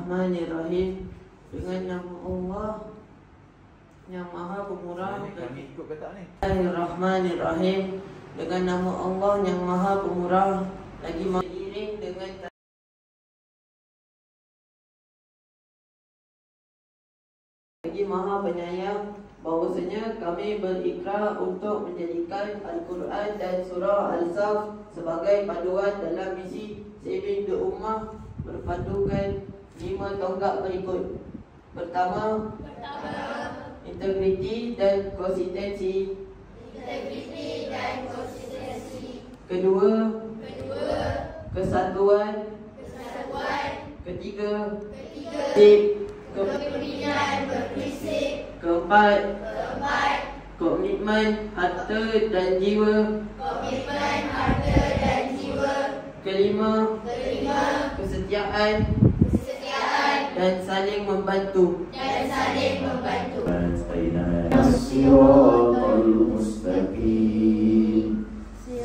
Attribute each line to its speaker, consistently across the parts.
Speaker 1: Bismillahirrahmanirrahim. Dengan nama Allah yang Maha Pemurah. Bismillahirrahmanirrahim. Dengan nama Allah yang Maha Pemurah lagi mengiring dengan lagi Maha Penyayang, bahwasanya kami berikrar untuk menjadikan Al-Quran dan Surah Al-Saf sebagai panduan dalam misi saving the ummah berpandukan 5 tonggak berikut. Pertama, integriti dan konsistensi. Kedua, kesatuan. Ketiga, kepemimpinan berprinsip. Keempat, komitmen harta dan jiwa. Kelima, kesetiaan dan saling membantu.
Speaker 2: As-siratal mustaqim,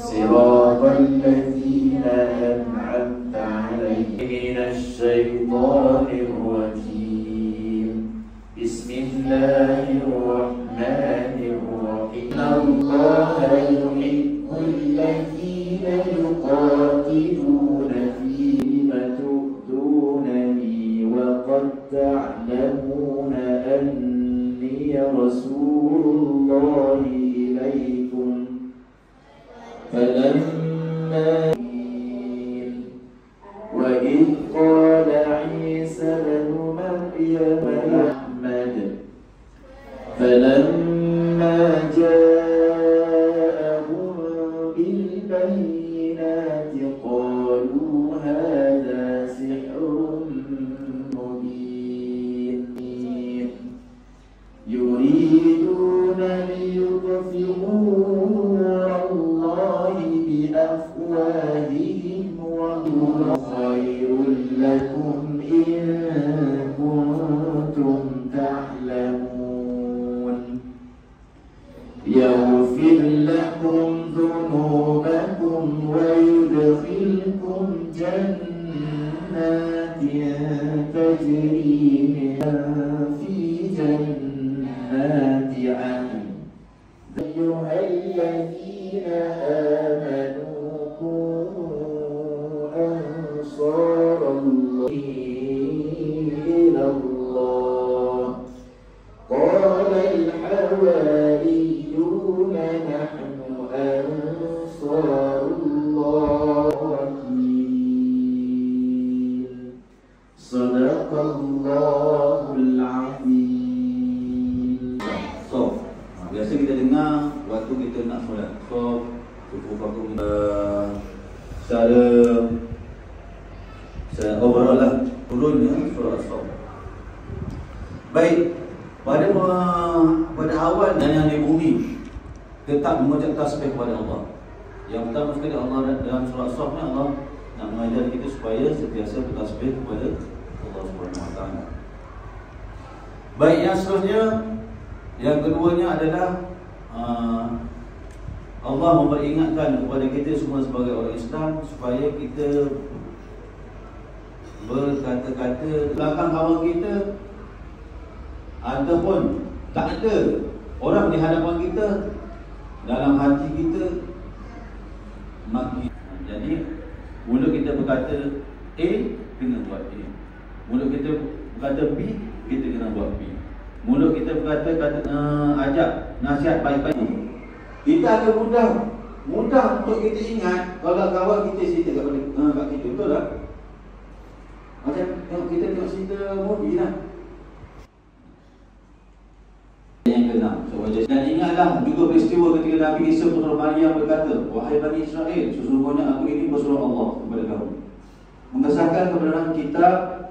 Speaker 2: siratal ladzina an'amta 'alaihim minasy syaithanir rajim. Bismillahirrahmanirrahim. Innallaha yuhibbul ladzina yuqatiluna fi ma tu'dunani wa qad ta'lamuna anni rasulullahi ilaikum falamma wa idh qala Isa ibn Maryam Ahmad falamma ja'ahum bil bayyinati qalu hadha sihrun mubin yuriduna liyutfi'u nurallahi bi afwahihim wa huwa khairul lakum in kuntum ta'lamun yaghfir lakum dhunubakum wa yudkhilkum jannatin tajri min fi jannati 'adn ayyuhalladzina amanu kunu ansarallahi ilallah qala al-hawariyuna nahnu ansarullah. Sadaqallahul azim.
Speaker 3: So, biasa kita dengar waktu kita nak solat. So, hukum secara overall lah turunnya surah As-Saff. Baik, pada awal dan yang di bumi tetap mengucap tasbih kepada Allah. Yang pertama sekali Allah dalam surah As-Saff ni Allah nak mengajar kita supaya sentiasa bertasbih kepada Allah Subhanahu Wa Taala. Baik, yang seterusnya, yang keduanya adalah Allah memperingatkan kepada kita semua sebagai orang Islam supaya kita berkata-kata belakang kawan kita ataupun tak ada orang di hadapan kita, dalam hati kita maki. Jadi mulut kita berkata A, kena buat A. Mulut kita berkata B, kita kena buat B. Mulut kita berkata ajak nasihat baik-baik, kita akan mudah untuk kita ingat kalau kawan kita cerita kat kita. Betul tak? Macam kita tengok cerita movie lah. Yang keenam, dan ingatlah juga peristiwa ketika Nabi Isa putra Maryam berkata, wahai Bani Israel, sesungguhnya aku ini bersuruh Allah kepada kamu mengesahkan kebenaran kitab